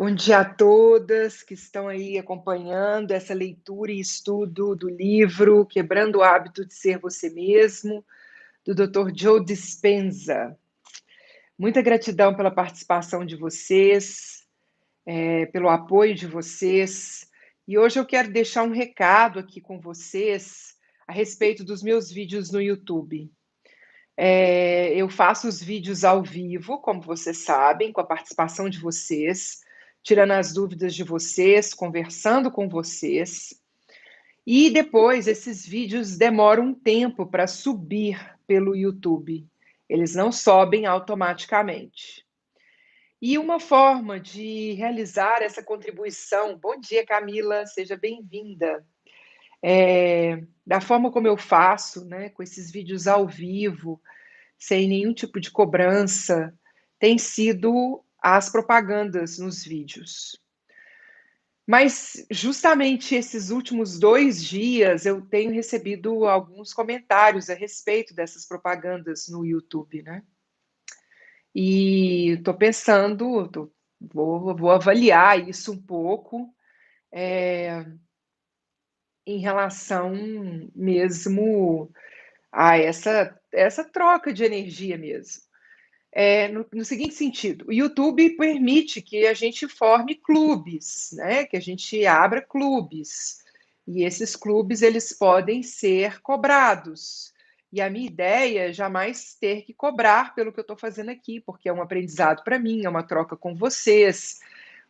Bom dia a todas que estão aí acompanhando essa leitura e estudo do livro Quebrando o Hábito de Ser Você Mesmo, do Dr. Joe Dispenza. Muita gratidão pela participação de vocês, pelo apoio de vocês. E hoje eu quero deixar um recado aqui com vocês a respeito dos meus vídeos no YouTube. Eu faço os vídeos ao vivo, como vocês sabem, com a participação de vocês, tirando as dúvidas de vocês, conversando com vocês. E depois, esses vídeos demoram um tempo para subir pelo YouTube. Eles não sobem automaticamente. E uma forma de realizar essa contribuição... Bom dia, Camila, seja bem-vinda. Da forma como eu faço, né, com esses vídeos ao vivo, sem nenhum tipo de cobrança, tem sido as propagandas nos vídeos. Mas justamente esses últimos 2 dias eu tenho recebido alguns comentários a respeito dessas propagandas no YouTube, né? E estou pensando, vou avaliar isso um pouco, em relação mesmo a essa troca de energia mesmo. No seguinte sentido, o YouTube permite que a gente forme clubes, né? Que a gente abra clubes. E esses clubes, eles podem ser cobrados. E a minha ideia é jamais ter que cobrar pelo que eu estou fazendo aqui, porque é um aprendizado para mim, é uma troca com vocês.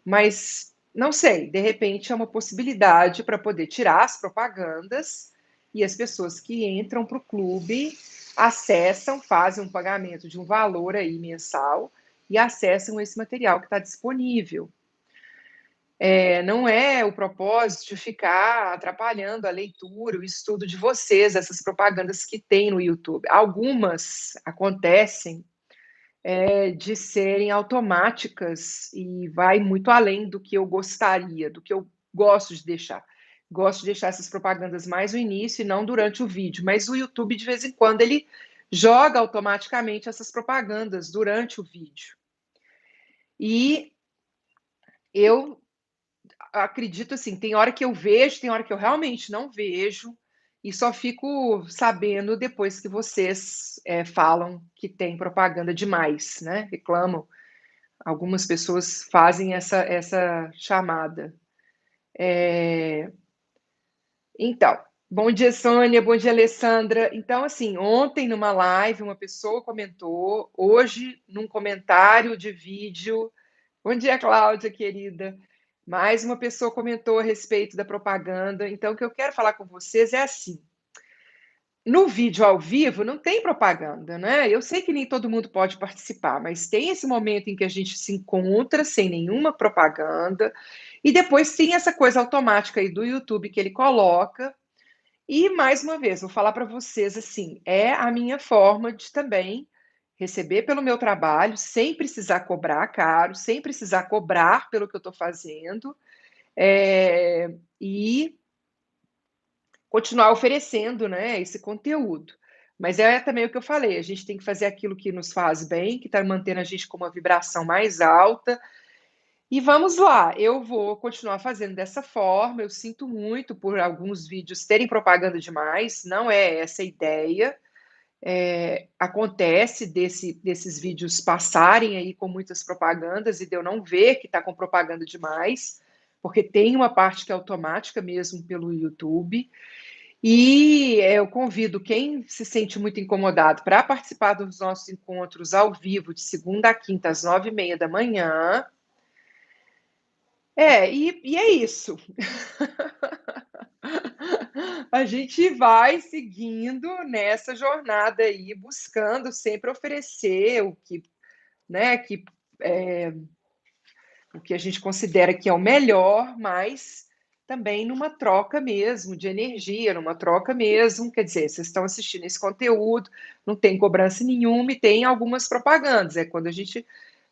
Mas, não sei, de repente é uma possibilidade para poder tirar as propagandas e as pessoas que entram para o clube acessam, fazem um pagamento de um valor aí mensal e acessam esse material que está disponível. Não é o propósito de ficar atrapalhando a leitura, o estudo de vocês, essas propagandas que tem no YouTube. Algumas acontecem de serem automáticas e vai muito além do que eu gostaria, do que eu gosto de deixar. Gosto de deixar essas propagandas mais no início e não durante o vídeo, mas o YouTube, de vez em quando, ele joga automaticamente essas propagandas durante o vídeo. E eu acredito assim, tem hora que eu vejo, tem hora que eu realmente não vejo, e só fico sabendo depois que vocês falam que tem propaganda demais, né? Reclamam. Algumas pessoas fazem essa chamada. Então, bom dia, Sônia, bom dia, Alessandra. Então, assim, ontem numa live uma pessoa comentou, hoje num comentário de vídeo. Bom dia, Cláudia, querida. Mais uma pessoa comentou a respeito da propaganda. Então, o que eu quero falar com vocês é assim: no vídeo ao vivo não tem propaganda, né? Eu sei que nem todo mundo pode participar, mas tem esse momento em que a gente se encontra sem nenhuma propaganda, e depois tem essa coisa automática aí do YouTube que ele coloca. E mais uma vez, vou falar para vocês assim, é a minha forma de também receber pelo meu trabalho, sem precisar cobrar caro, sem precisar cobrar pelo que eu estou fazendo, e continuar oferecendo, né, esse conteúdo. Mas é também o que eu falei, a gente tem que fazer aquilo que nos faz bem, que está mantendo a gente com uma vibração mais alta. E vamos lá, eu vou continuar fazendo dessa forma. Eu sinto muito por alguns vídeos terem propaganda demais, não é essa a ideia. Acontece desses vídeos passarem aí com muitas propagandas e de eu não ver que está com propaganda demais, porque tem uma parte que é automática mesmo pelo YouTube. E eu convido quem se sente muito incomodado para participar dos nossos encontros ao vivo, de segunda a quinta, às 9h30 da manhã. E é isso. A gente vai seguindo nessa jornada aí, buscando sempre oferecer o que, né, o que a gente considera que é o melhor, mas também numa troca mesmo de energia, numa troca mesmo. Quer dizer, vocês estão assistindo esse conteúdo, não tem cobrança nenhuma e tem algumas propagandas. É quando a gente,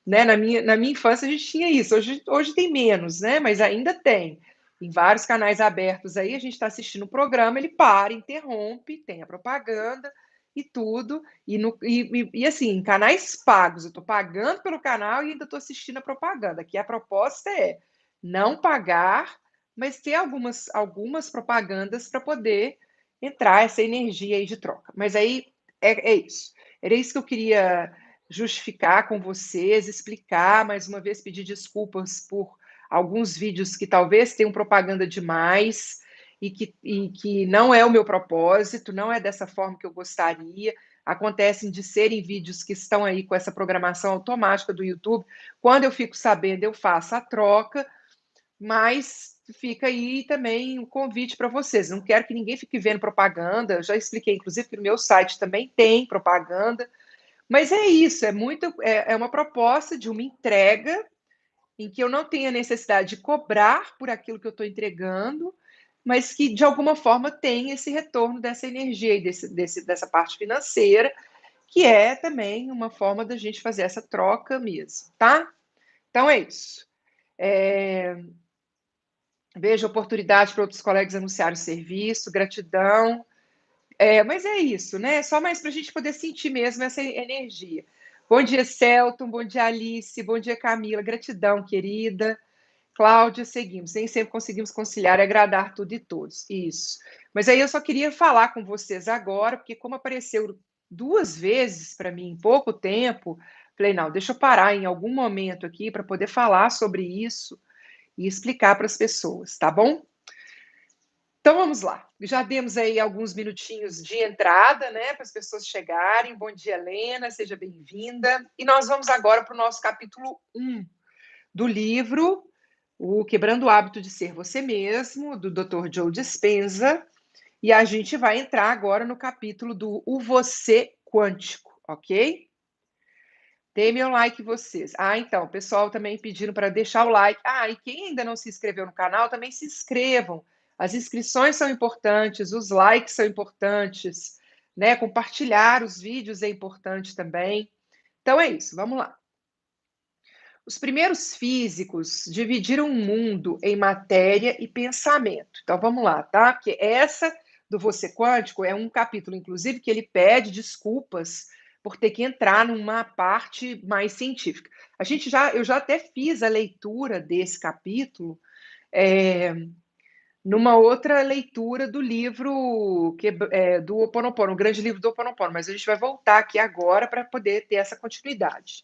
né, na minha infância a gente tinha isso, hoje tem menos, né, mas ainda tem. Em vários canais abertos aí, a gente está assistindo o programa, ele para, interrompe, tem a propaganda, e tudo, e assim, canais pagos, eu estou pagando pelo canal e ainda estou assistindo a propaganda, que a proposta é não pagar, mas ter algumas propagandas para poder entrar essa energia aí de troca. Mas aí é isso. Era isso que eu queria justificar com vocês, explicar, mais uma vez pedir desculpas por alguns vídeos que talvez tenham propaganda demais e que não é o meu propósito, não é dessa forma que eu gostaria. Acontecem de serem vídeos que estão aí com essa programação automática do YouTube. Quando eu fico sabendo, eu faço a troca, mas fica aí também um convite para vocês. Não quero que ninguém fique vendo propaganda. Eu já expliquei, inclusive, que no meu site também tem propaganda. Mas é isso, é uma proposta de uma entrega em que eu não tenho a necessidade de cobrar por aquilo que eu estou entregando, mas que de alguma forma tem esse retorno dessa energia e dessa parte financeira, que é também uma forma da gente fazer essa troca mesmo, tá? Então é isso. Vejo oportunidade para outros colegas anunciarem o serviço, gratidão. Mas é isso, né? Só mais para a gente poder sentir mesmo essa energia. Bom dia, Celton. Bom dia, Alice. Bom dia, Camila. Gratidão, querida. Cláudia, seguimos. Nem sempre conseguimos conciliar e agradar tudo e todos. Isso. Mas aí eu só queria falar com vocês agora, porque como apareceu 2 vezes para mim em pouco tempo, falei, não, deixa eu parar em algum momento aqui para poder falar sobre isso e explicar para as pessoas, tá bom? Então vamos lá. Já demos aí alguns minutinhos de entrada, né, para as pessoas chegarem. Bom dia, Helena, seja bem-vinda. E nós vamos agora para o nosso capítulo 1 do livro O Quebrando o Hábito de Ser Você Mesmo, do Dr. Joe Dispenza. E a gente vai entrar agora no capítulo do O Você Quântico, ok? Dê meu like vocês. Então, o pessoal também pediram para deixar o like. E quem ainda não se inscreveu no canal, também se inscrevam. As inscrições são importantes, os likes são importantes, né? Compartilhar os vídeos é importante também. Então é isso, vamos lá. Os primeiros físicos dividiram o mundo em matéria e pensamento. Então vamos lá, tá? Porque essa do Você Quântico é um capítulo, inclusive, que ele pede desculpas por ter que entrar numa parte mais científica. Eu já até fiz a leitura desse capítulo numa outra leitura do livro do Ho Oponopono, o grande livro do Ho Oponopono, mas a gente vai voltar aqui agora para poder ter essa continuidade.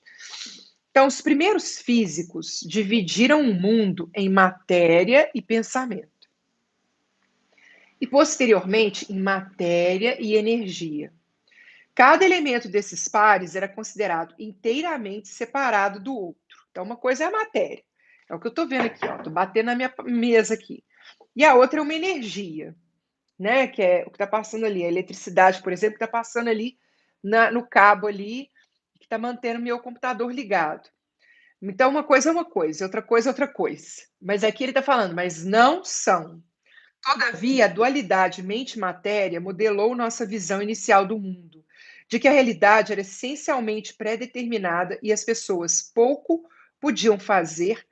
Então, os primeiros físicos dividiram o mundo em matéria e pensamento. E, posteriormente, em matéria e energia. Cada elemento desses pares era considerado inteiramente separado do outro. Então, uma coisa é a matéria. É o que eu estou vendo aqui, estou batendo na minha mesa aqui. E a outra é uma energia, né? Que é o que está passando ali. A eletricidade, por exemplo, que está passando ali no cabo ali, que está mantendo o meu computador ligado. Então, uma coisa é uma coisa, outra coisa é outra coisa. Mas aqui ele está falando, mas não são. Todavia, a dualidade mente-matéria modelou nossa visão inicial do mundo, de que a realidade era essencialmente pré-determinada e as pessoas pouco podiam fazer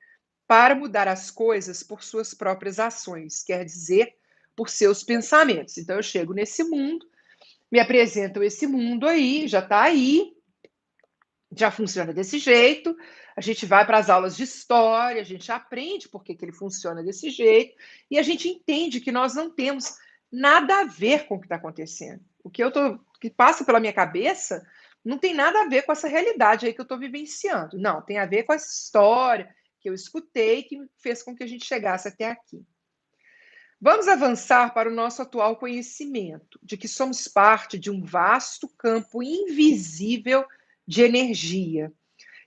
para mudar as coisas por suas próprias ações, quer dizer, por seus pensamentos. Então, eu chego nesse mundo, me apresentam esse mundo aí, já está aí, já funciona desse jeito. A gente vai para as aulas de história, a gente aprende por que ele funciona desse jeito e a gente entende que nós não temos nada a ver com o que está acontecendo. Que passa pela minha cabeça não tem nada a ver com essa realidade aí que eu estou vivenciando. Não, tem a ver com essa história que eu escutei que fez com que a gente chegasse até aqui. Vamos avançar para o nosso atual conhecimento de que somos parte de um vasto campo invisível de energia,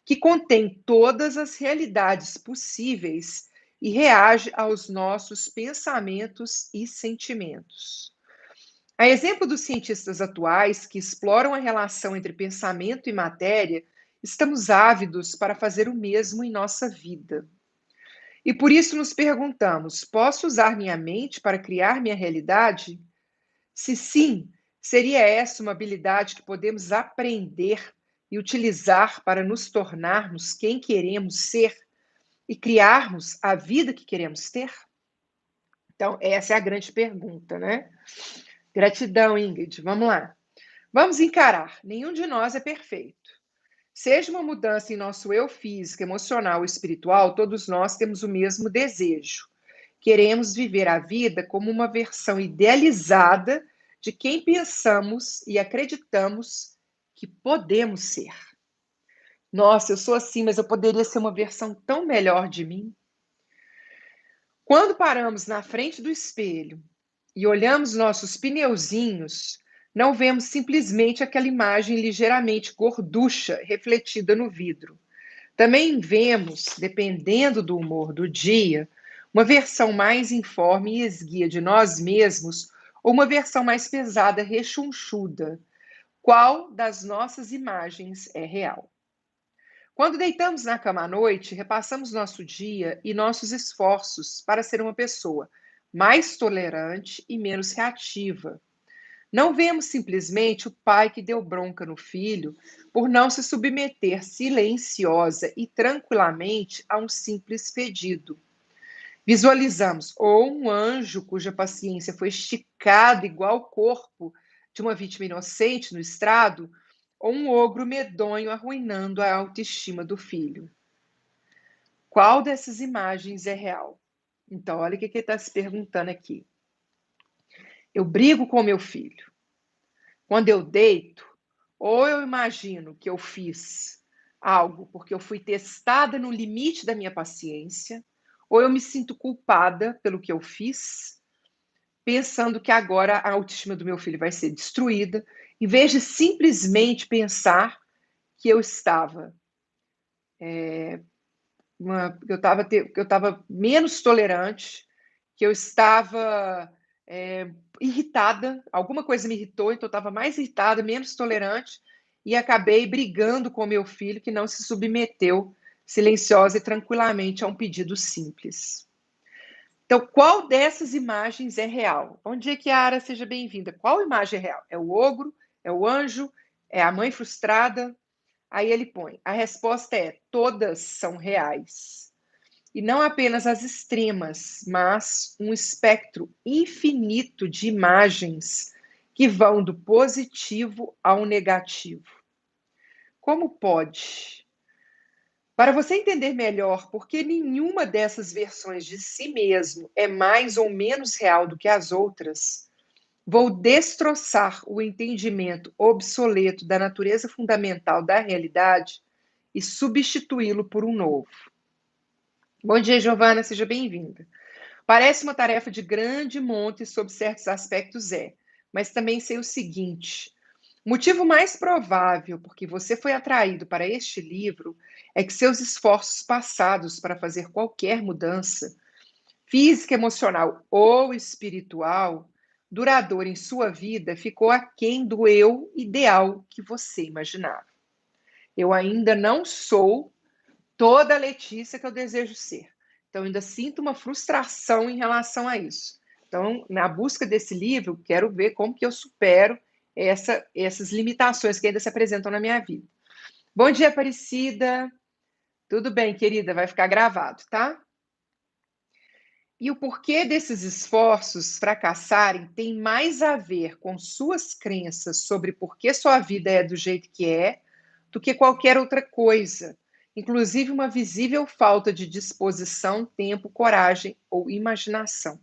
que contém todas as realidades possíveis e reage aos nossos pensamentos e sentimentos. A exemplo dos cientistas atuais que exploram a relação entre pensamento e matéria, estamos ávidos para fazer o mesmo em nossa vida. E por isso nos perguntamos: posso usar minha mente para criar minha realidade? Se sim, seria essa uma habilidade que podemos aprender e utilizar para nos tornarmos quem queremos ser e criarmos a vida que queremos ter? Então, essa é a grande pergunta, né? Gratidão, Ingrid. Vamos lá. Vamos encarar, nenhum de nós é perfeito. Seja uma mudança em nosso eu físico, emocional ou espiritual, todos nós temos o mesmo desejo. Queremos viver a vida como uma versão idealizada de quem pensamos e acreditamos que podemos ser. Nossa, eu sou assim, mas eu poderia ser uma versão tão melhor de mim. Quando paramos na frente do espelho e olhamos nossos pneuzinhos, não vemos simplesmente aquela imagem ligeiramente gorducha refletida no vidro. Também vemos, dependendo do humor do dia, uma versão mais informe e esguia de nós mesmos ou uma versão mais pesada, rechonchuda. Qual das nossas imagens é real? Quando deitamos na cama à noite, repassamos nosso dia e nossos esforços para ser uma pessoa mais tolerante e menos reativa. Não vemos simplesmente o pai que deu bronca no filho por não se submeter silenciosa e tranquilamente a um simples pedido. Visualizamos ou um anjo cuja paciência foi esticada igual o corpo de uma vítima inocente no estrado, ou um ogro medonho arruinando a autoestima do filho. Qual dessas imagens é real? Então, olha o que ele está se perguntando aqui. Eu brigo com meu filho. Quando eu deito, ou eu imagino que eu fiz algo porque eu fui testada no limite da minha paciência, ou eu me sinto culpada pelo que eu fiz, pensando que agora a autoestima do meu filho vai ser destruída, em vez de simplesmente pensar que eu estava que eu estava menos tolerante, que eu estava irritada, alguma coisa me irritou, então eu estava mais irritada, menos tolerante, e acabei brigando com meu filho, que não se submeteu silenciosa e tranquilamente a um pedido simples. Então, qual dessas imagens é real? Bom dia, Kiara, seja bem-vinda. Qual imagem é real? É o ogro? É o anjo? É a mãe frustrada? Aí ele põe: a resposta é: todas são reais. E não apenas as extremas, mas um espectro infinito de imagens que vão do positivo ao negativo. Como pode? Para você entender melhor por que nenhuma dessas versões de si mesmo é mais ou menos real do que as outras, vou destroçar o entendimento obsoleto da natureza fundamental da realidade e substituí-lo por um novo. Bom dia, Giovana, seja bem-vinda. Parece uma tarefa de grande monte sob certos aspectos mas também sei o seguinte: o motivo mais provável por que você foi atraído para este livro é que seus esforços passados para fazer qualquer mudança, física, emocional ou espiritual, duradoura em sua vida, ficou aquém do eu ideal que você imaginava. Eu ainda não sou toda a Letícia que eu desejo ser. Então, ainda sinto uma frustração em relação a isso. Então, na busca desse livro, quero ver como que eu supero essas limitações que ainda se apresentam na minha vida. Bom dia, Aparecida. Tudo bem, querida? Vai ficar gravado, tá? E o porquê desses esforços fracassarem tem mais a ver com suas crenças sobre por que sua vida é do jeito que é, do que qualquer outra coisa, inclusive uma visível falta de disposição, tempo, coragem ou imaginação.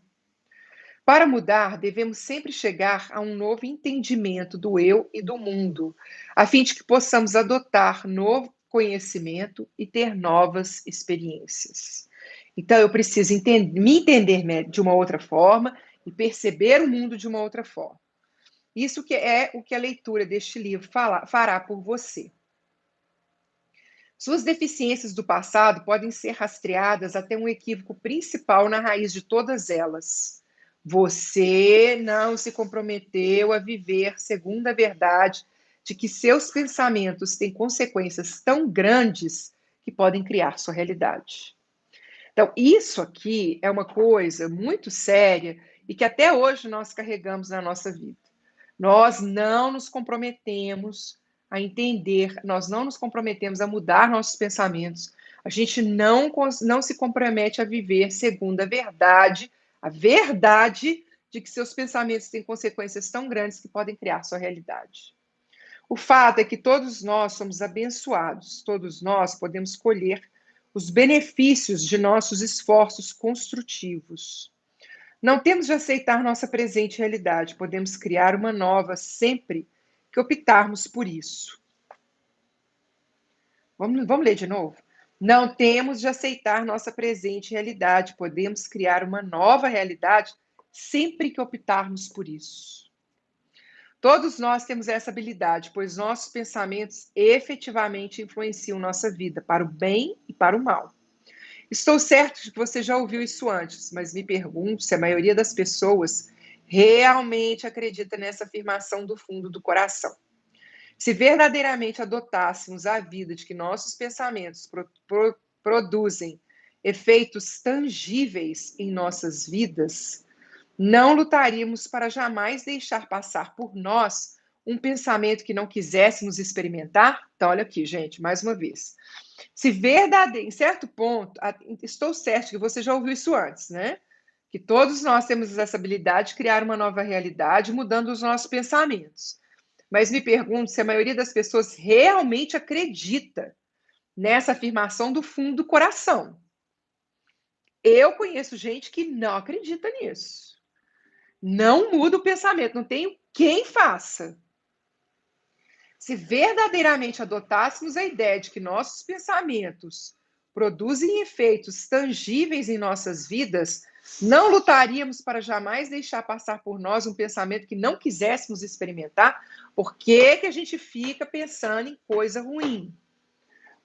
Para mudar, devemos sempre chegar a um novo entendimento do eu e do mundo, a fim de que possamos adotar novo conhecimento e ter novas experiências. Então, eu preciso me entender de uma outra forma e perceber o mundo de uma outra forma. Isso que é o que a leitura deste livro fará por você. Suas deficiências do passado podem ser rastreadas até um equívoco principal na raiz de todas elas. Você não se comprometeu a viver segundo a verdade de que seus pensamentos têm consequências tão grandes que podem criar sua realidade. Então, isso aqui é uma coisa muito séria e que até hoje nós carregamos na nossa vida. Nós não nos comprometemos a entender, nós não nos comprometemos a mudar nossos pensamentos, a gente não se compromete a viver segundo a verdade de que seus pensamentos têm consequências tão grandes que podem criar sua realidade. O fato é que todos nós somos abençoados, todos nós podemos colher os benefícios de nossos esforços construtivos. Não temos de aceitar nossa presente realidade, podemos criar uma nova sempre que optarmos por isso. Vamos ler de novo? Não temos de aceitar nossa presente realidade, podemos criar uma nova realidade sempre que optarmos por isso. Todos nós temos essa habilidade, pois nossos pensamentos efetivamente influenciam nossa vida, para o bem e para o mal. Estou certo de que você já ouviu isso antes, mas me pergunto se a maioria das pessoas realmente acredita nessa afirmação do fundo do coração. Se verdadeiramente adotássemos a vida de que nossos pensamentos produzem efeitos tangíveis em nossas vidas, não lutaríamos para jamais deixar passar por nós um pensamento que não quiséssemos experimentar? Então, olha aqui, gente, mais uma vez. Se verdadeiro, em certo ponto, estou certo que você já ouviu isso antes, né? Que todos nós temos essa habilidade de criar uma nova realidade mudando os nossos pensamentos. Mas me pergunto se a maioria das pessoas realmente acredita nessa afirmação do fundo do coração. Eu conheço gente que não acredita nisso. Não muda o pensamento, não tem quem faça. Se verdadeiramente adotássemos a ideia de que nossos pensamentos produzem efeitos tangíveis em nossas vidas, não lutaríamos para jamais deixar passar por nós um pensamento que não quiséssemos experimentar. Por que a gente fica pensando em coisa ruim?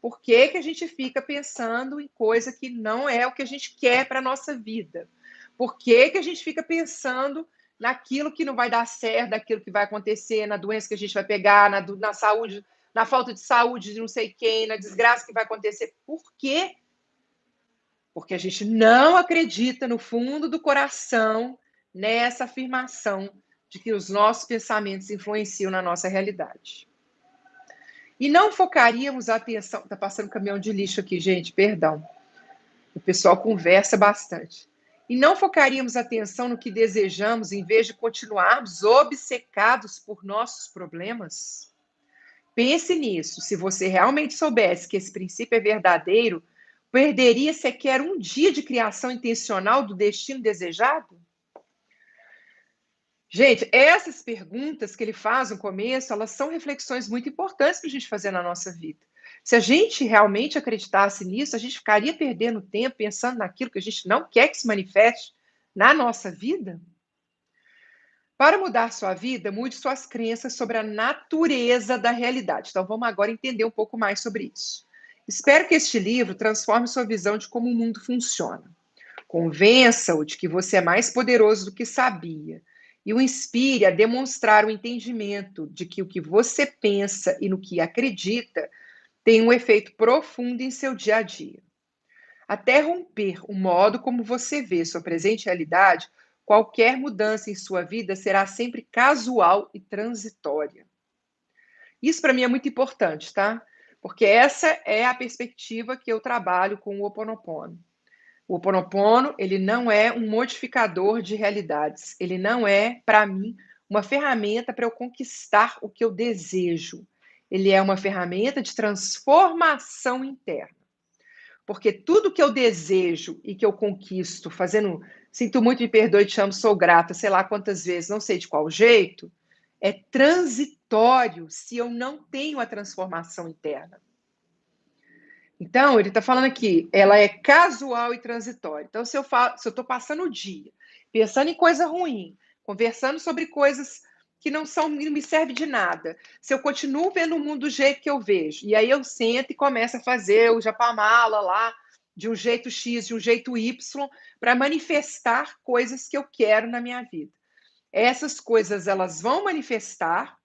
Por que a gente fica pensando em coisa que não é o que a gente quer para a nossa vida? Por que a gente fica pensando naquilo que não vai dar certo, naquilo que vai acontecer, na doença que a gente vai pegar, na saúde, na falta de saúde de não sei quem, na desgraça que vai acontecer? Por quê? Porque a gente não acredita no fundo do coração nessa afirmação de que os nossos pensamentos influenciam na nossa realidade. E não focaríamos a atenção... Tá passando um caminhão de lixo aqui, gente, perdão. O pessoal conversa bastante. E não focaríamos a atenção no que desejamos em vez de continuarmos obcecados por nossos problemas? Pense nisso. Se você realmente soubesse que esse princípio é verdadeiro, perderia sequer um dia de criação intencional do destino desejado? Gente, essas perguntas que ele faz no começo, elas são reflexões muito importantes para a gente fazer na nossa vida. Se a gente realmente acreditasse nisso, a gente ficaria perdendo tempo pensando naquilo que a gente não quer que se manifeste na nossa vida? Para mudar sua vida, mude suas crenças sobre a natureza da realidade. Então, vamos agora entender um pouco mais sobre isso. Espero que este livro transforme sua visão de como o mundo funciona. Convença-o de que você é mais poderoso do que sabia e o inspire a demonstrar o entendimento de que o que você pensa e no que acredita tem um efeito profundo em seu dia a dia. Até romper o modo como você vê sua presente realidade, qualquer mudança em sua vida será sempre casual e transitória. Isso para mim é muito importante, tá? Porque essa é a perspectiva que eu trabalho com o Ho Oponopono. O Ho Oponopono, ele não é um modificador de realidades. Ele não é, para mim, uma ferramenta para eu conquistar o que eu desejo. Ele é uma ferramenta de transformação interna. Porque tudo que eu desejo e que eu conquisto fazendo, sinto muito, me perdoe, te amo, sou grata, sei lá quantas vezes, não sei de qual jeito, é transitório se eu não tenho a transformação interna. Então, ele está falando aqui, ela é casual e transitória. Então, se eu estou passando o dia pensando em coisa ruim, conversando sobre coisas que não me servem de nada, se eu continuo vendo o mundo do jeito que eu vejo, e aí eu sento e começo a fazer o japamala lá, de um jeito X, de um jeito Y, para manifestar coisas que eu quero na minha vida. Essas coisas, elas vão manifestar,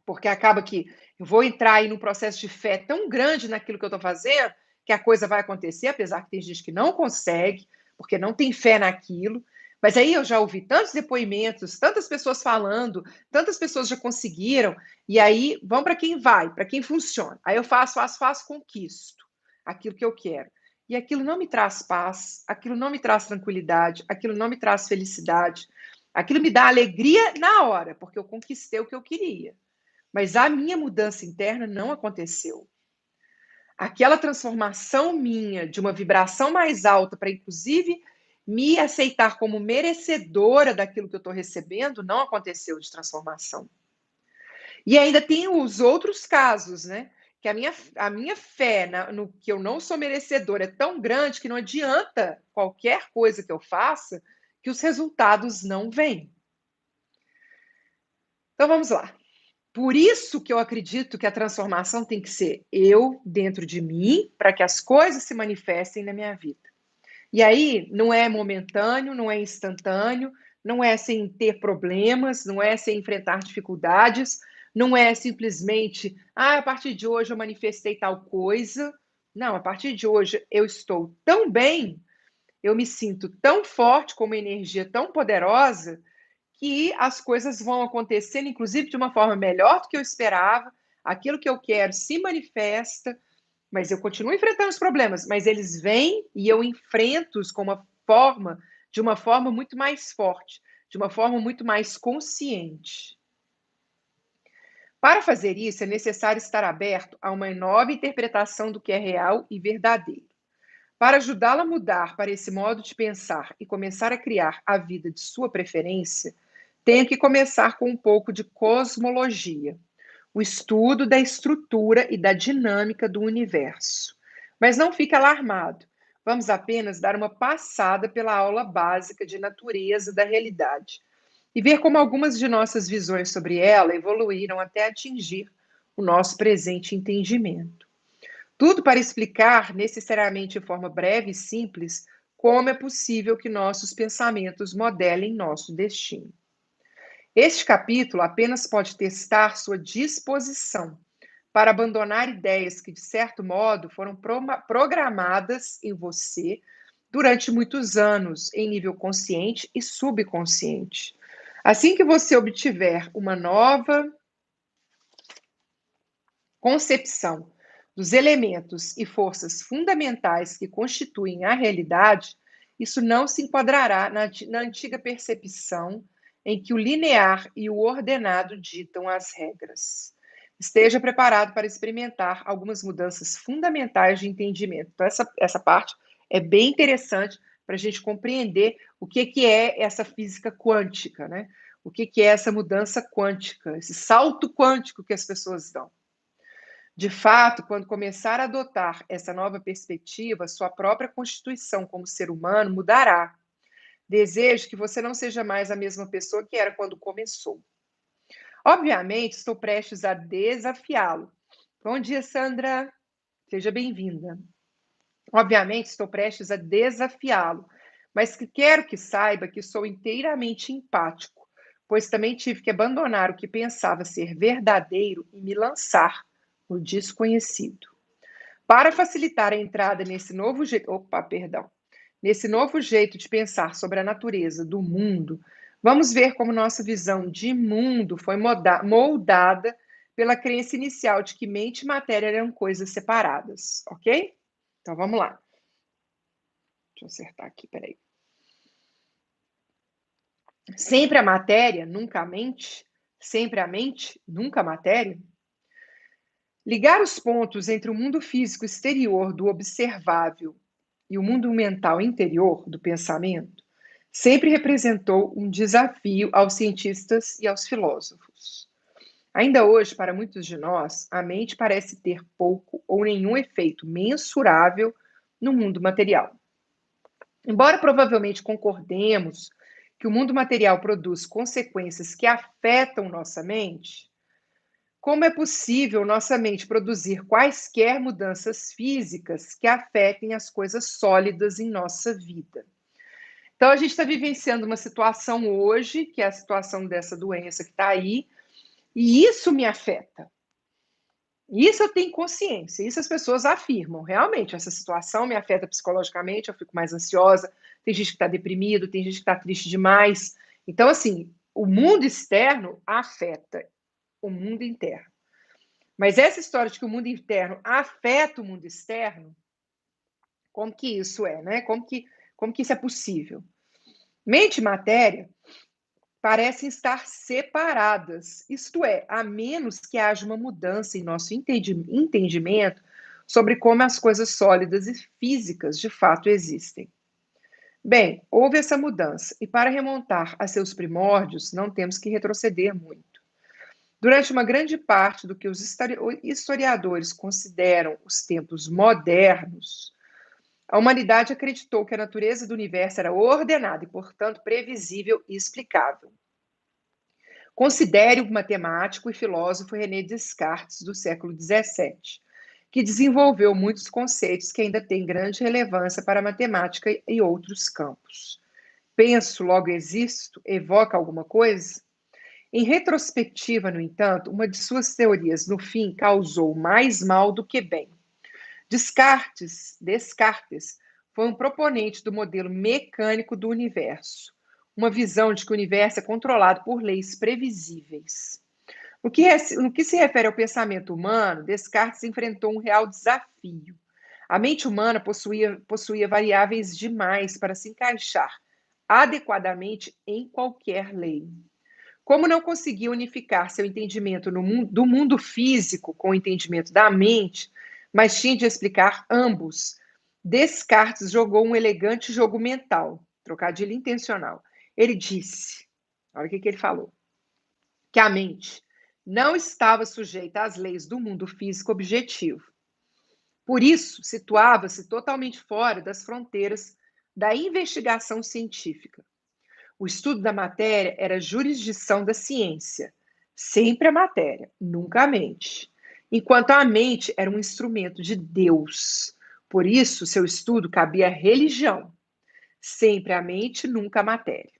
porque acaba que eu vou entrar aí num processo de fé tão grande naquilo que eu estou fazendo, que a coisa vai acontecer, apesar que tem gente que não consegue, porque não tem fé naquilo. Mas aí eu já ouvi tantos depoimentos, tantas pessoas falando, tantas pessoas já conseguiram, e aí vão para quem vai, para quem funciona. Aí eu faço, conquisto aquilo que eu quero. E aquilo não me traz paz, aquilo não me traz tranquilidade, aquilo não me traz felicidade, aquilo me dá alegria na hora, porque eu conquistei o que eu queria. mas a minha mudança interna não aconteceu. Aquela transformação minha de uma vibração mais alta para, inclusive, me aceitar como merecedora daquilo que eu estou recebendo, não aconteceu de transformação. E ainda tem os outros casos, né? Que a minha fé no que eu não sou merecedora é tão grande que não adianta qualquer coisa que eu faça, que os resultados não vêm. Então vamos lá. Por isso que eu acredito que a transformação tem que ser eu dentro de mim, para que as coisas se manifestem na minha vida. E aí não é momentâneo, não é instantâneo, não é sem ter problemas, não é sem enfrentar dificuldades, não é simplesmente, a partir de hoje eu manifestei tal coisa. Não, a partir de hoje eu estou tão bem, eu me sinto tão forte, com uma energia tão poderosa, que as coisas vão acontecendo, inclusive de uma forma melhor do que eu esperava, aquilo que eu quero se manifesta, mas eu continuo enfrentando os problemas, mas eles vêm e eu enfrento-os de uma forma muito mais forte, de uma forma muito mais consciente. Para fazer isso, é necessário estar aberto a uma nova interpretação do que é real e verdadeiro. Para ajudá-la a mudar para esse modo de pensar e começar a criar a vida de sua preferência, tenho que começar com um pouco de cosmologia, o estudo da estrutura e da dinâmica do universo. Mas não fique alarmado. Vamos apenas dar uma passada pela aula básica de natureza da realidade e ver como algumas de nossas visões sobre ela evoluíram até atingir o nosso presente entendimento. Tudo para explicar, necessariamente de forma breve e simples, como é possível que nossos pensamentos modelem nosso destino. Este capítulo apenas pode testar sua disposição para abandonar ideias que, de certo modo, foram programadas em você durante muitos anos, em nível consciente e subconsciente. Assim que você obtiver uma nova concepção dos elementos e forças fundamentais que constituem a realidade, isso não se enquadrará na antiga percepção em que o linear e o ordenado ditam as regras. Esteja preparado para experimentar algumas mudanças fundamentais de entendimento. Então, essa parte é bem interessante para a gente compreender o que é essa física quântica, né? O que é essa mudança quântica, esse salto quântico que as pessoas dão. De fato, quando começar a adotar essa nova perspectiva, sua própria constituição como ser humano mudará. Desejo que você não seja mais a mesma pessoa que era quando começou. Obviamente, estou prestes a desafiá-lo. Bom dia, Sandra. Seja bem-vinda. Obviamente, estou prestes a desafiá-lo, mas quero que saiba que sou inteiramente empático, pois também tive que abandonar o que pensava ser verdadeiro e me lançar no desconhecido. Para facilitar a entrada nesse novo jeito de pensar sobre a natureza do mundo, vamos ver como nossa visão de mundo foi moldada pela crença inicial de que mente e matéria eram coisas separadas, ok? Então vamos lá. Deixa eu acertar aqui, peraí. Sempre a matéria, nunca a mente. Sempre a mente, nunca a matéria. Ligar os pontos entre o mundo físico exterior do observável e o mundo mental interior do pensamento sempre representou um desafio aos cientistas e aos filósofos. Ainda hoje, para muitos de nós, a mente parece ter pouco ou nenhum efeito mensurável no mundo material. Embora provavelmente concordemos que o mundo material produz consequências que afetam nossa mente, como é possível nossa mente produzir quaisquer mudanças físicas que afetem as coisas sólidas em nossa vida? Então, a gente está vivenciando uma situação hoje, que é a situação dessa doença que está aí, e isso me afeta. Isso eu tenho consciência, isso as pessoas afirmam. Realmente, essa situação me afeta psicologicamente, eu fico mais ansiosa, tem gente que está deprimido, tem gente que está triste demais. Então, assim, o mundo externo afeta o mundo interno. Mas essa história de que o mundo interno afeta o mundo externo, como que isso é, né? Como que isso é possível? Mente e matéria parecem estar separadas, isto é, a menos que haja uma mudança em nosso entendimento sobre como as coisas sólidas e físicas de fato existem. Bem, houve essa mudança, e para remontar a seus primórdios, não temos que retroceder muito. Durante uma grande parte do que os historiadores consideram os tempos modernos, a humanidade acreditou que a natureza do universo era ordenada e, portanto, previsível e explicável. Considere o matemático e filósofo René Descartes, do século XVII, que desenvolveu muitos conceitos que ainda têm grande relevância para a matemática e outros campos. Penso, logo existo, evoca alguma coisa? Em retrospectiva, no entanto, uma de suas teorias, no fim, causou mais mal do que bem. Descartes foi um proponente do modelo mecânico do universo, uma visão de que o universo é controlado por leis previsíveis. No que se refere ao pensamento humano, Descartes enfrentou um real desafio. A mente humana possuía variáveis demais para se encaixar adequadamente em qualquer lei. Como não conseguia unificar seu entendimento do mundo físico com o entendimento da mente, mas tinha de explicar ambos, Descartes jogou um elegante jogo mental, trocadilho intencional. Ele disse, olha o que ele falou, que a mente não estava sujeita às leis do mundo físico objetivo. Por isso, situava-se totalmente fora das fronteiras da investigação científica. O estudo da matéria era jurisdição da ciência. Sempre a matéria, nunca a mente. Enquanto a mente era um instrumento de Deus. Por isso, seu estudo cabia à religião. Sempre a mente, nunca a matéria.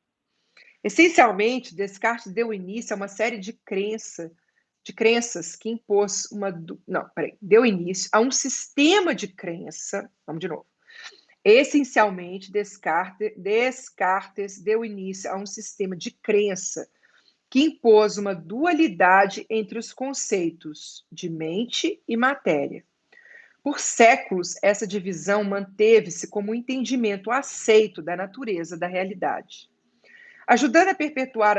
Essencialmente, Descartes deu início a uma série de crenças que impôs uma... Não, peraí. Deu início a um sistema de crença... Vamos de novo. Essencialmente, Descartes deu início a um sistema de crença que impôs uma dualidade entre os conceitos de mente e matéria. Por séculos, essa divisão manteve-se como um entendimento aceito da natureza da realidade. Ajudando a perpetuar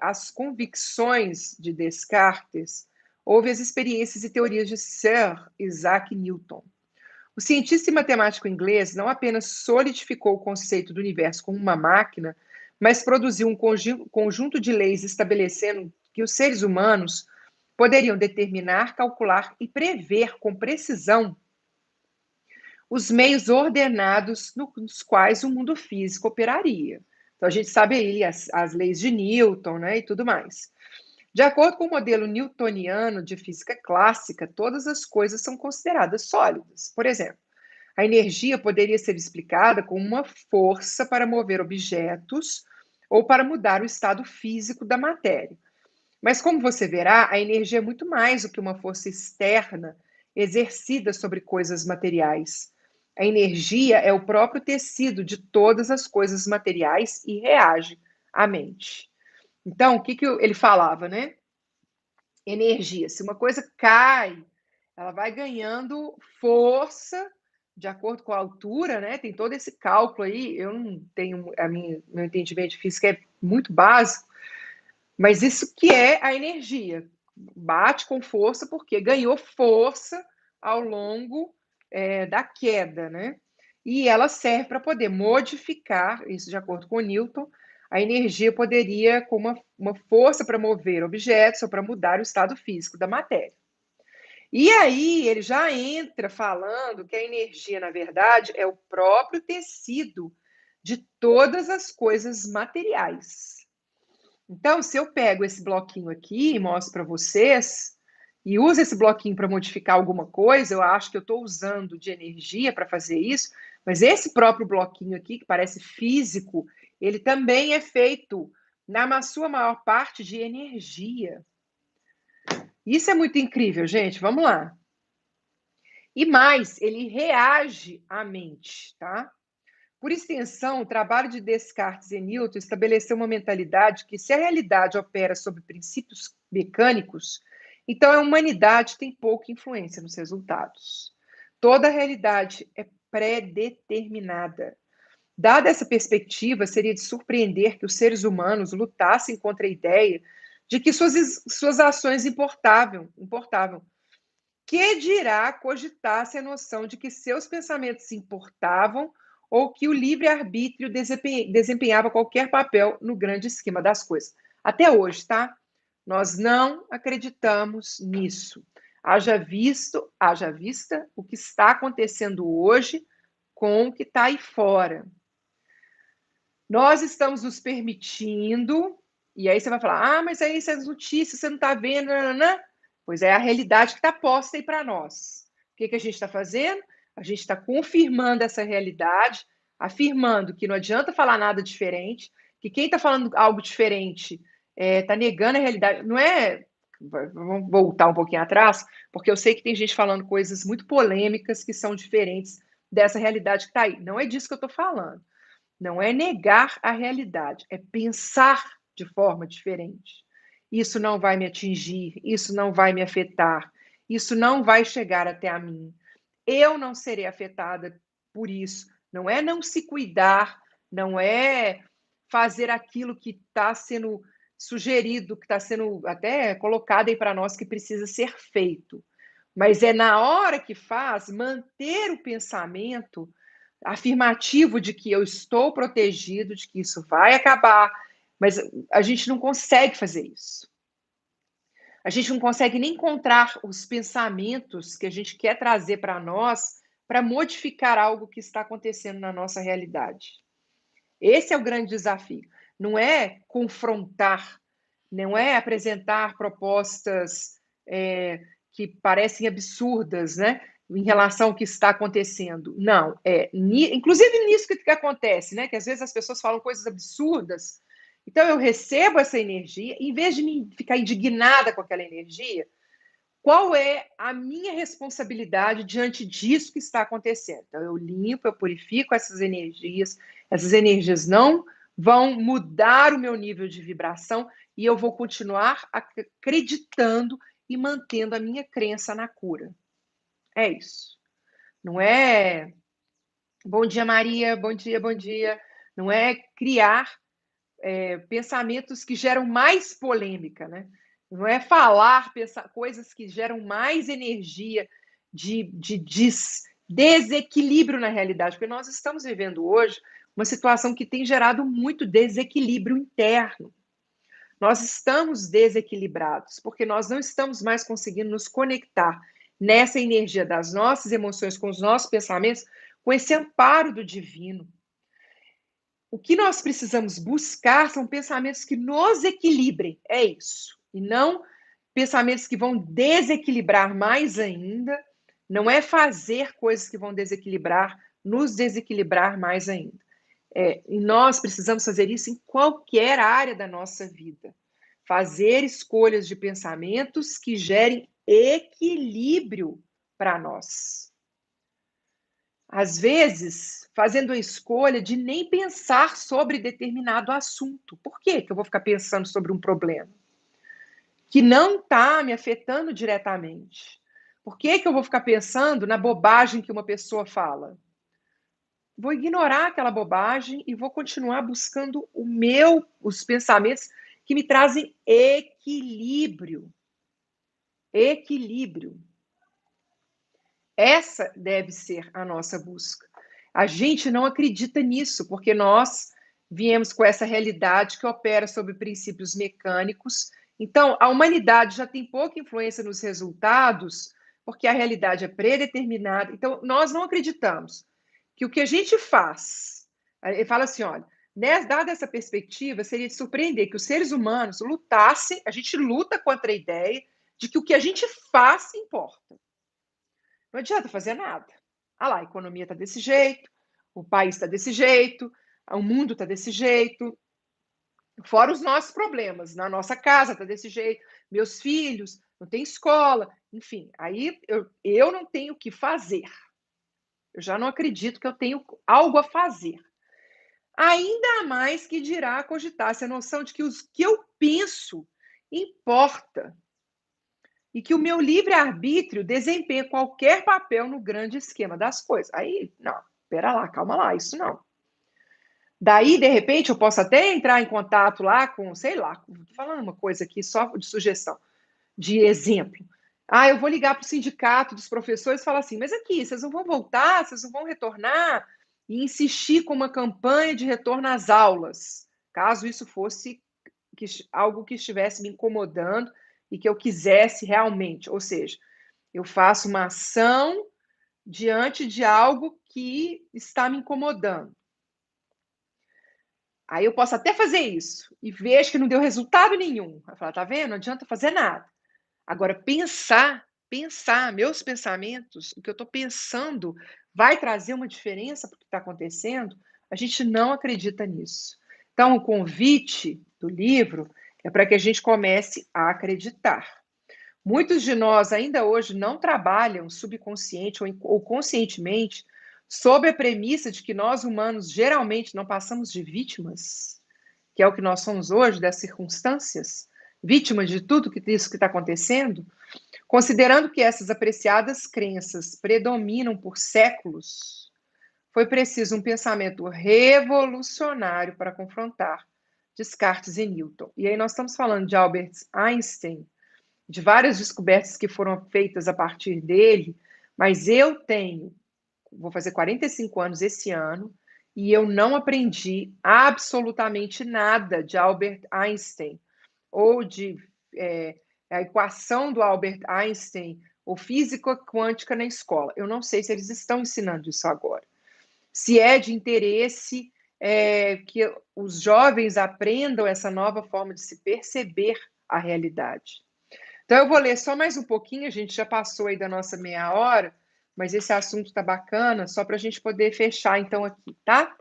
as convicções de Descartes, houve as experiências e teorias de Sir Isaac Newton. O cientista e matemático inglês não apenas solidificou o conceito do universo como uma máquina, mas produziu um conjunto de leis estabelecendo que os seres humanos poderiam determinar, calcular e prever com precisão os meios ordenados nos quais o mundo físico operaria. Então, a gente sabe aí as leis de Newton, né, e tudo mais. De acordo com o modelo newtoniano de física clássica, todas as coisas são consideradas sólidas. Por exemplo, a energia poderia ser explicada como uma força para mover objetos ou para mudar o estado físico da matéria. Mas, como você verá, a energia é muito mais do que uma força externa exercida sobre coisas materiais. A energia é o próprio tecido de todas as coisas materiais e reage à mente. Então, o que ele falava, né? Energia. Se uma coisa cai, ela vai ganhando força de acordo com a altura, né? Tem todo esse cálculo aí. Eu não tenho meu entendimento de física é muito básico, mas isso que é a energia. Bate com força porque ganhou força ao longo da queda, né? E ela serve para poder modificar, isso de acordo com Newton, a energia poderia, com uma força para mover objetos ou para mudar o estado físico da matéria. E aí ele já entra falando que a energia, na verdade, é o próprio tecido de todas as coisas materiais. Então, se eu pego esse bloquinho aqui e mostro para vocês, e uso esse bloquinho para modificar alguma coisa, eu acho que eu estou usando de energia para fazer isso, mas esse próprio bloquinho aqui, que parece físico, ele também é feito, na sua maior parte, de energia. Isso é muito incrível, gente. Vamos lá. E mais, ele reage à mente, tá? Por extensão, o trabalho de Descartes e Newton estabeleceu uma mentalidade que, se a realidade opera sob princípios mecânicos, então a humanidade tem pouca influência nos resultados. Toda a realidade é pré-determinada. Dada essa perspectiva, seria de surpreender que os seres humanos lutassem contra a ideia de que suas ações importavam. Que dirá cogitasse a noção de que seus pensamentos importavam ou que o livre-arbítrio desempenhava qualquer papel no grande esquema das coisas. Até hoje, tá? Nós não acreditamos nisso. Haja vista o que está acontecendo hoje com o que está aí fora. Nós estamos nos permitindo, e aí você vai falar, mas aí essas notícias você não está vendo, nananã. Pois é a realidade que está posta aí para nós. O que a gente está fazendo? A gente está confirmando essa realidade, afirmando que não adianta falar nada diferente, que quem está falando algo diferente está negando a realidade. Não é. Vamos voltar um pouquinho atrás, porque eu sei que tem gente falando coisas muito polêmicas que são diferentes dessa realidade que está aí. Não é disso que eu estou falando. Não é negar a realidade, é pensar de forma diferente. Isso não vai me atingir, isso não vai me afetar, isso não vai chegar até a mim. Eu não serei afetada por isso. Não é não se cuidar, não é fazer aquilo que está sendo sugerido, que está sendo até colocado aí para nós que precisa ser feito. Mas é na hora que faz, manter o pensamento afirmativo de que eu estou protegido, de que isso vai acabar, mas a gente não consegue fazer isso. A gente não consegue nem encontrar os pensamentos que a gente quer trazer para nós para modificar algo que está acontecendo na nossa realidade. Esse é o grande desafio. Não é confrontar, não é apresentar propostas que parecem absurdas, né? Em relação ao que está acontecendo. Não, inclusive nisso que acontece, né? Que às vezes as pessoas falam coisas absurdas. Então eu recebo essa energia, em vez de me ficar indignada com aquela energia, qual é a minha responsabilidade diante disso que está acontecendo? Então eu limpo, eu purifico essas energias não vão mudar o meu nível de vibração e eu vou continuar acreditando e mantendo a minha crença na cura. É isso. Não é bom dia, Maria, bom dia, bom dia. Não é criar pensamentos que geram mais polêmica, né? Não é pensar coisas que geram mais energia de desequilíbrio na realidade, porque nós estamos vivendo hoje uma situação que tem gerado muito desequilíbrio interno. Nós estamos desequilibrados, porque nós não estamos mais conseguindo nos conectar nessa energia das nossas emoções, com os nossos pensamentos, com esse amparo do divino. O que nós precisamos buscar são pensamentos que nos equilibrem, é isso. E não pensamentos que vão desequilibrar mais ainda, não é fazer coisas que vão nos desequilibrar mais ainda. E nós precisamos fazer isso em qualquer área da nossa vida. Fazer escolhas de pensamentos que gerem equilíbrio para nós. Às vezes, fazendo a escolha de nem pensar sobre determinado assunto. Por que eu vou ficar pensando sobre um problema que não está me afetando diretamente? Por que eu vou ficar pensando na bobagem que uma pessoa fala? Vou ignorar aquela bobagem e vou continuar buscando os pensamentos que me trazem equilíbrio. Equilíbrio. Essa deve ser a nossa busca. A gente não acredita nisso, porque nós viemos com essa realidade que opera sobre princípios mecânicos. Então, a humanidade já tem pouca influência nos resultados, porque a realidade é predeterminada. Então, nós não acreditamos que o que a gente faz, ele fala assim, olha, dada essa perspectiva, seria de surpreender que os seres humanos lutassem, a gente luta contra a ideia de que o que a gente faz importa. Não adianta fazer nada. Ah lá, a economia está desse jeito, o país está desse jeito, o mundo está desse jeito, fora os nossos problemas. Na nossa casa está desse jeito, meus filhos, não tem escola, enfim. Aí eu não tenho o que fazer. Eu já não acredito que eu tenho algo a fazer. Ainda mais que dirá cogitar-se a noção de que o que eu penso importa e que o meu livre-arbítrio desempenha qualquer papel no grande esquema das coisas. Aí, não, espera lá, calma lá, isso não. Daí, de repente, eu posso até entrar em contato lá com, sei lá, tô falando uma coisa aqui só de sugestão, de exemplo. Ah, eu vou ligar para o sindicato dos professores e falar assim, mas aqui, vocês não vão voltar, vocês não vão retornar? E insistir com uma campanha de retorno às aulas, caso isso fosse algo que estivesse me incomodando e que eu quisesse realmente. Ou seja, eu faço uma ação diante de algo que está me incomodando. Aí eu posso até fazer isso e vejo que não deu resultado nenhum. Vai falar, tá vendo? Não adianta fazer nada. Agora, pensar, meus pensamentos, o que eu estou pensando vai trazer uma diferença para o que está acontecendo? A gente não acredita nisso. Então, o convite do livro é para que a gente comece a acreditar. Muitos de nós ainda hoje não trabalham subconsciente ou conscientemente sob a premissa de que nós humanos geralmente não passamos de vítimas, que é o que nós somos hoje, das circunstâncias, vítimas de tudo isso que está acontecendo. Considerando que essas apreciadas crenças predominam por séculos, foi preciso um pensamento revolucionário para confrontar Descartes e Newton. E aí nós estamos falando de Albert Einstein, de várias descobertas que foram feitas a partir dele, mas vou fazer 45 anos esse ano, e eu não aprendi absolutamente nada de Albert Einstein, ou de a equação do Albert Einstein, ou física quântica na escola. Eu não sei se eles estão ensinando isso agora. Se é de interesse que os jovens aprendam essa nova forma de se perceber a realidade. Então, eu vou ler só mais um pouquinho, a gente já passou aí da nossa meia hora, mas esse assunto está bacana, só para a gente poder fechar então aqui, tá?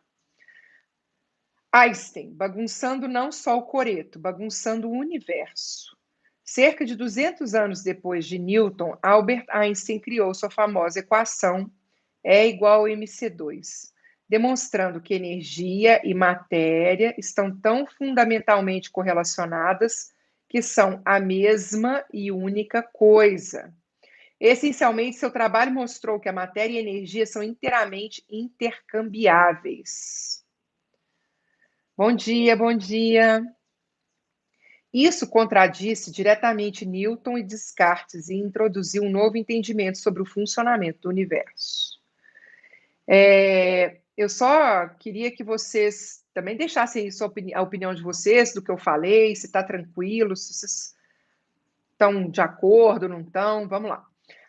Einstein, bagunçando não só o coreto, bagunçando o universo. Cerca de 200 anos depois de Newton, Albert Einstein criou sua famosa equação E igual a mc2, demonstrando que energia e matéria estão tão fundamentalmente correlacionadas que são a mesma e única coisa. Essencialmente, seu trabalho mostrou que a matéria e a energia são inteiramente intercambiáveis. Bom dia, bom dia. Isso contradisse diretamente Newton e Descartes e introduziu um novo entendimento sobre o funcionamento do universo. Eu só queria que vocês também deixassem aí a opinião de vocês do que eu falei, se está tranquilo, se vocês estão de acordo, não estão. Vamos lá.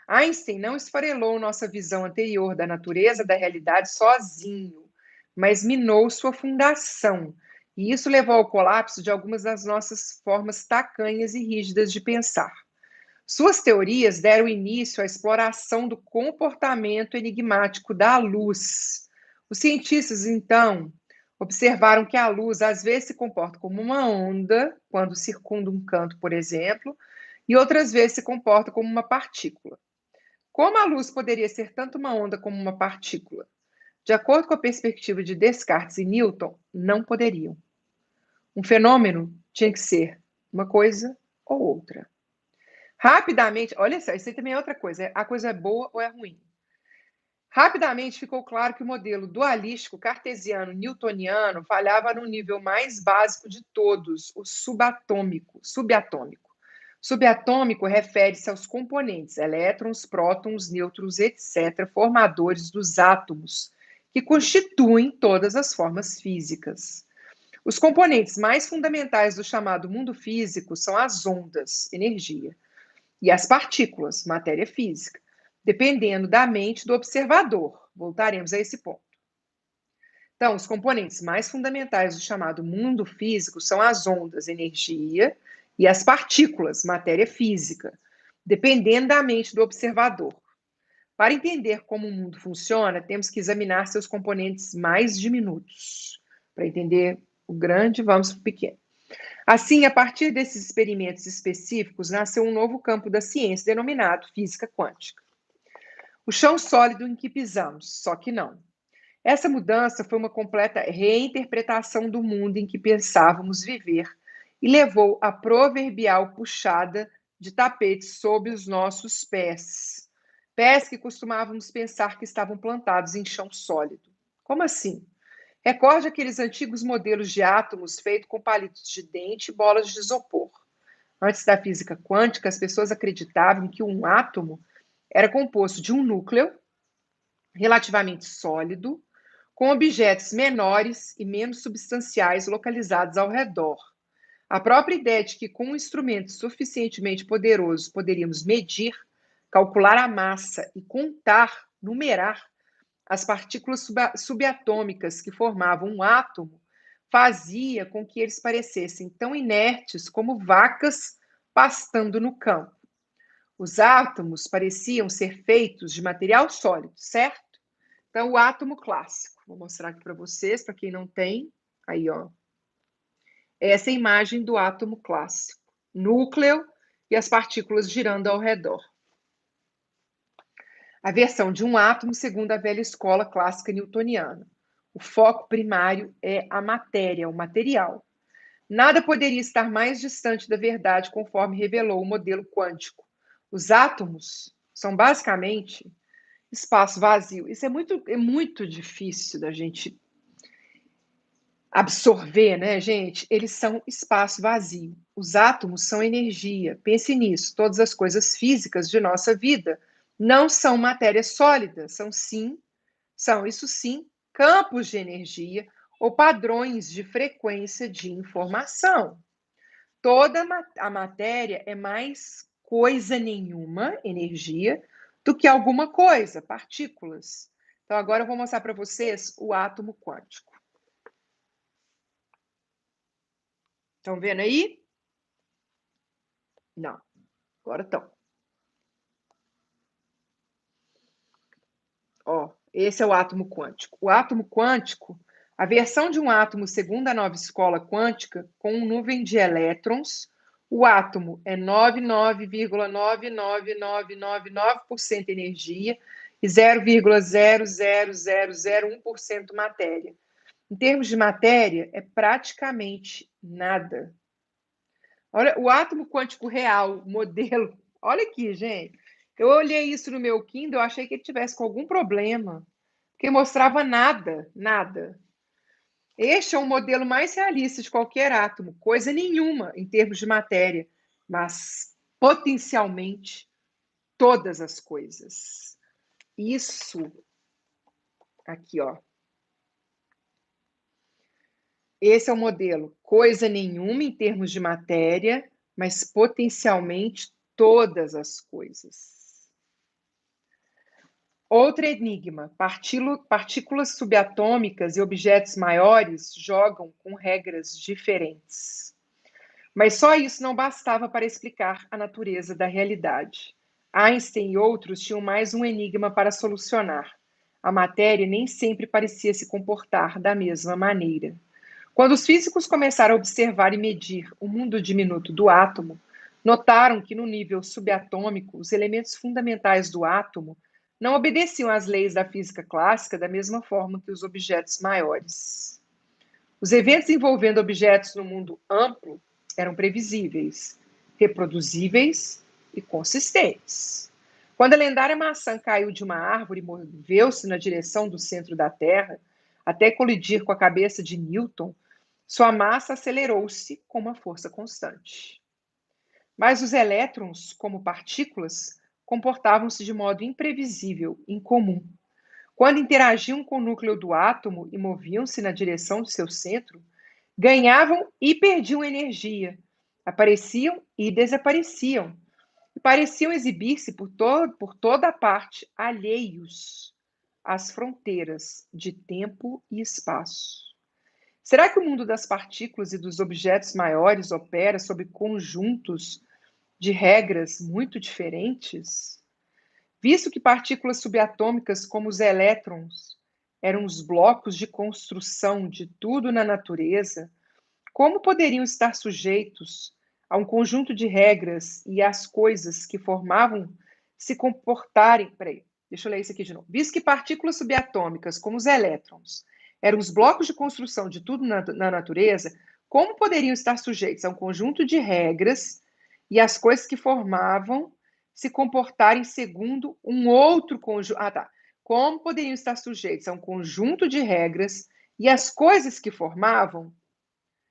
Einstein não esfarelou nossa visão anterior da natureza da realidade sozinho, mas minou sua fundação. E isso levou ao colapso de algumas das nossas formas tacanhas e rígidas de pensar. Suas teorias deram início à exploração do comportamento enigmático da luz. Os cientistas, então, observaram que a luz às vezes se comporta como uma onda, quando circunda um canto, por exemplo, e outras vezes se comporta como uma partícula. Como a luz poderia ser tanto uma onda como uma partícula? De acordo com a perspectiva de Descartes e Newton, não poderiam. Um fenômeno tinha que ser uma coisa ou outra. Rapidamente, olha só, isso aí também é outra coisa. A coisa é boa ou é ruim? Rapidamente ficou claro que o modelo dualístico cartesiano newtoniano falhava no nível mais básico de todos, o subatômico. Subatômico refere-se aos componentes, elétrons, prótons, nêutrons, etc., formadores dos átomos, que constituem todas as formas físicas. Os componentes mais fundamentais do chamado mundo físico são as ondas, energia, e as partículas, matéria física, dependendo da mente do observador. Voltaremos a esse ponto. Então, os componentes mais fundamentais do chamado mundo físico são as ondas, energia, e as partículas, matéria física, dependendo da mente do observador. Para entender como o mundo funciona, temos que examinar seus componentes mais diminutos. Para entender o grande, vamos para o pequeno. Assim, a partir desses experimentos específicos, nasceu um novo campo da ciência denominado física quântica. O chão sólido em que pisamos, só que não. Essa mudança foi uma completa reinterpretação do mundo em que pensávamos viver e levou à proverbial puxada de tapete sob os nossos pés. Pés que costumávamos pensar que estavam plantados em chão sólido. Como assim? Recorde aqueles antigos modelos de átomos feitos com palitos de dente e bolas de isopor. Antes da física quântica, as pessoas acreditavam que um átomo era composto de um núcleo relativamente sólido, com objetos menores e menos substanciais localizados ao redor. A própria ideia de que, com um instrumento suficientemente poderoso, poderíamos medir, calcular a massa e contar, numerar as partículas subatômicas que formavam um átomo, fazia com que eles parecessem tão inertes como vacas pastando no campo. Os átomos pareciam ser feitos de material sólido, certo? Então, o átomo clássico. Vou mostrar aqui para vocês, para quem não tem. Aí, ó. Essa é a imagem do átomo clássico. Núcleo e as partículas girando ao redor. A versão de um átomo segundo a velha escola clássica newtoniana. O foco primário é a matéria, o material. Nada poderia estar mais distante da verdade, conforme revelou o modelo quântico. Os átomos são basicamente espaço vazio. Isso é muito difícil da gente absorver, né, gente? Eles são espaço vazio. Os átomos são energia. Pense nisso. Todas as coisas físicas de nossa vida não são matéria sólida, isso sim, campos de energia ou padrões de frequência de informação. Toda a matéria é mais coisa nenhuma, energia, do que alguma coisa, partículas. Então, agora eu vou mostrar para vocês o átomo quântico. Estão vendo aí? Não. Agora estão. Ó, esse é o átomo quântico. O átomo quântico, a versão de um átomo segundo a nova escola quântica, com um nuvem de elétrons, o átomo é 99,99999% energia e 0,00001% matéria. Em termos de matéria, é praticamente nada. Olha, o átomo quântico real, modelo. Olha aqui, gente. Eu olhei isso no meu Kindle, eu achei que ele tivesse com algum problema, porque mostrava nada, nada. Este é o modelo mais realista de qualquer átomo, coisa nenhuma em termos de matéria, mas potencialmente todas as coisas. Isso aqui, ó. Esse é o modelo, coisa nenhuma em termos de matéria, mas potencialmente todas as coisas. Outro enigma: partículas subatômicas e objetos maiores jogam com regras diferentes. Mas só isso não bastava para explicar a natureza da realidade. Einstein e outros tinham mais um enigma para solucionar. A matéria nem sempre parecia se comportar da mesma maneira. Quando os físicos começaram a observar e medir o mundo diminuto do átomo, notaram que no nível subatômico, os elementos fundamentais do átomo não obedeciam às leis da física clássica da mesma forma que os objetos maiores. Os eventos envolvendo objetos no mundo amplo eram previsíveis, reproduzíveis e consistentes. Quando a lendária maçã caiu de uma árvore e moveu-se na direção do centro da Terra, até colidir com a cabeça de Newton, sua massa acelerou-se com uma força constante. Mas os elétrons, como partículas, comportavam-se de modo imprevisível, incomum. Quando interagiam com o núcleo do átomo e moviam-se na direção do seu centro, ganhavam e perdiam energia, apareciam e desapareciam, e pareciam exibir-se por toda a parte, alheios às fronteiras de tempo e espaço. Será que o mundo das partículas e dos objetos maiores opera sob conjuntos de regras muito diferentes? Visto que partículas subatômicas como os elétrons eram os blocos de construção de tudo na natureza, como poderiam estar sujeitos a um conjunto de regras e as coisas que formavam se comportarem... Peraí, deixa eu ler isso aqui de novo. Visto que partículas subatômicas como os elétrons eram os blocos de construção de tudo na natureza, como poderiam estar sujeitos a um conjunto de regras e as coisas que formavam se comportarem segundo um outro conjunto... Como poderiam estar sujeitos a um conjunto de regras e as coisas que formavam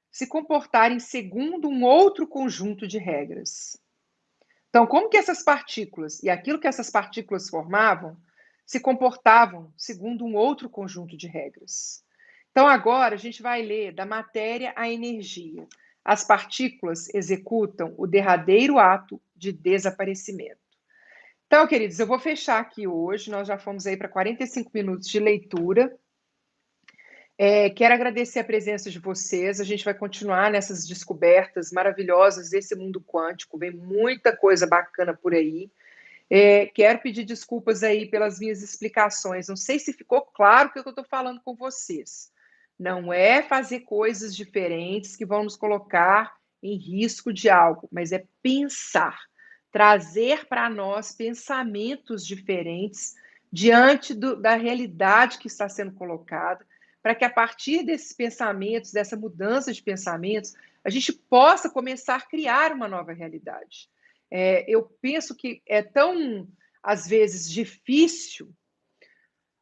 se comportarem segundo um outro conjunto de regras. Então, como que essas partículas e aquilo que essas partículas formavam se comportavam segundo um outro conjunto de regras? Então, agora a gente vai ler da matéria à energia. As partículas executam o derradeiro ato de desaparecimento. Então, queridos, eu vou fechar aqui hoje. Nós já fomos aí para 45 minutos de leitura. Quero agradecer a presença de vocês. A gente vai continuar nessas descobertas maravilhosas desse mundo quântico. Vem muita coisa bacana por aí. Quero pedir desculpas aí pelas minhas explicações. Não sei se ficou claro o que eu estou falando com vocês. Não é fazer coisas diferentes que vão nos colocar em risco de algo, mas é pensar, trazer para nós pensamentos diferentes diante da realidade que está sendo colocada, para que a partir desses pensamentos, dessa mudança de pensamentos, a gente possa começar a criar uma nova realidade. Eu penso que é tão, às vezes, difícil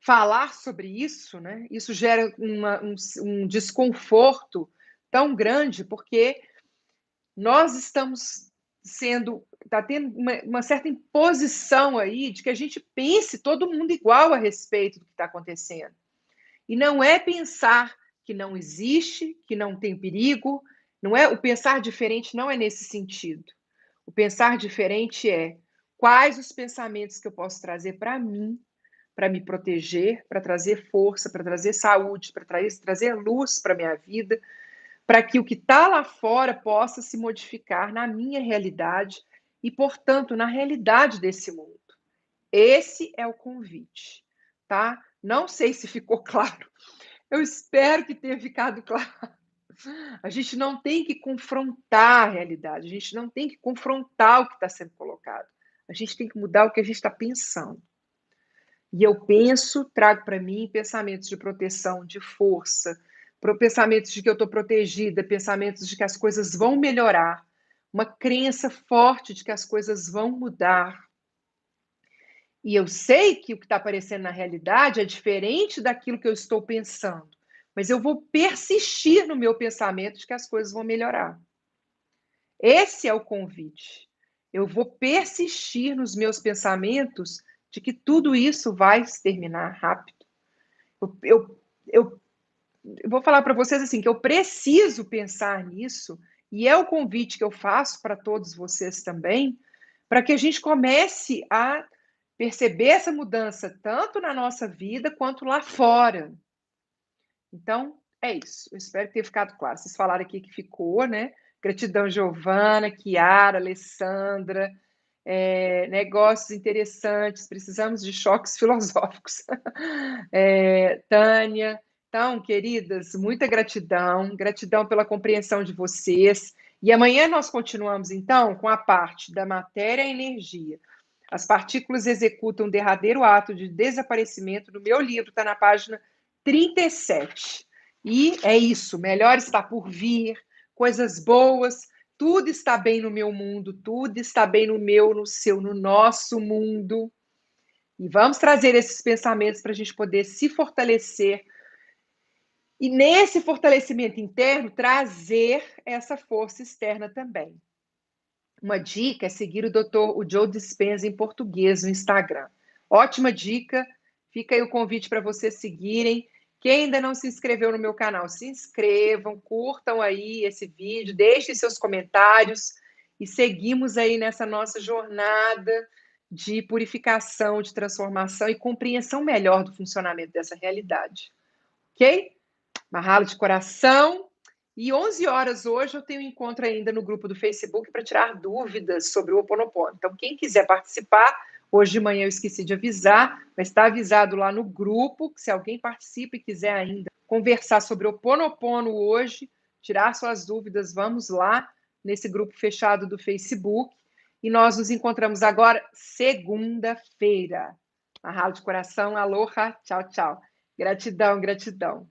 falar sobre isso, né? Isso gera um desconforto tão grande, porque nós estamos está tendo uma certa imposição aí de que a gente pense todo mundo igual a respeito do que está acontecendo. E não é pensar que não existe, que não tem perigo, não é, o pensar diferente não é nesse sentido. O pensar diferente é quais os pensamentos que eu posso trazer para mim, para me proteger, para trazer força, para trazer saúde, para trazer luz para a minha vida, para que o que está lá fora possa se modificar na minha realidade e, portanto, na realidade desse mundo. Esse é o convite, tá? Não sei se ficou claro. Eu espero que tenha ficado claro. A gente não tem que confrontar a realidade, a gente não tem que confrontar o que está sendo colocado. A gente tem que mudar o que a gente está pensando. E eu penso, trago para mim pensamentos de proteção, de força, pensamentos de que eu estou protegida, pensamentos de que as coisas vão melhorar, uma crença forte de que as coisas vão mudar. E eu sei que o que está aparecendo na realidade é diferente daquilo que eu estou pensando, mas eu vou persistir no meu pensamento de que as coisas vão melhorar. Esse é o convite. Eu vou persistir nos meus pensamentos de que tudo isso vai se terminar rápido. Eu vou falar para vocês assim, que eu preciso pensar nisso, e é o convite que eu faço para todos vocês também, para que a gente comece a perceber essa mudança tanto na nossa vida quanto lá fora. Então, é isso. Eu espero que tenha ficado claro. Vocês falaram aqui que ficou, né? Gratidão, Giovana, Chiara, Alessandra. Negócios interessantes, precisamos de choques filosóficos. Tânia. Então, queridas, muita gratidão. Gratidão pela compreensão de vocês. E amanhã nós continuamos, então, com a parte da matéria e energia. As partículas executam o derradeiro ato de desaparecimento. No meu livro, está na página 37. E é isso, melhor está por vir, coisas boas, tudo está bem no meu mundo, tudo está bem no meu, no seu, no nosso mundo. E vamos trazer esses pensamentos para a gente poder se fortalecer. E nesse fortalecimento interno, trazer essa força externa também. Uma dica é seguir o Joe Dispenza em português no Instagram. Ótima dica. Fica aí o convite para vocês seguirem. Quem ainda não se inscreveu no meu canal, se inscrevam, curtam aí esse vídeo, deixem seus comentários e seguimos aí nessa nossa jornada de purificação, de transformação e compreensão melhor do funcionamento dessa realidade. Ok? Mahalo de coração. E 11 horas hoje eu tenho um encontro ainda no grupo do Facebook para tirar dúvidas sobre o Ho Oponopono. Então, quem quiser participar, hoje de manhã eu esqueci de avisar, mas está avisado lá no grupo, que se alguém participa e quiser ainda conversar sobre o Ho Oponopono hoje, tirar suas dúvidas, vamos lá nesse grupo fechado do Facebook. E nós nos encontramos agora segunda-feira. Mahalo de coração, aloha, tchau, tchau. Gratidão, gratidão.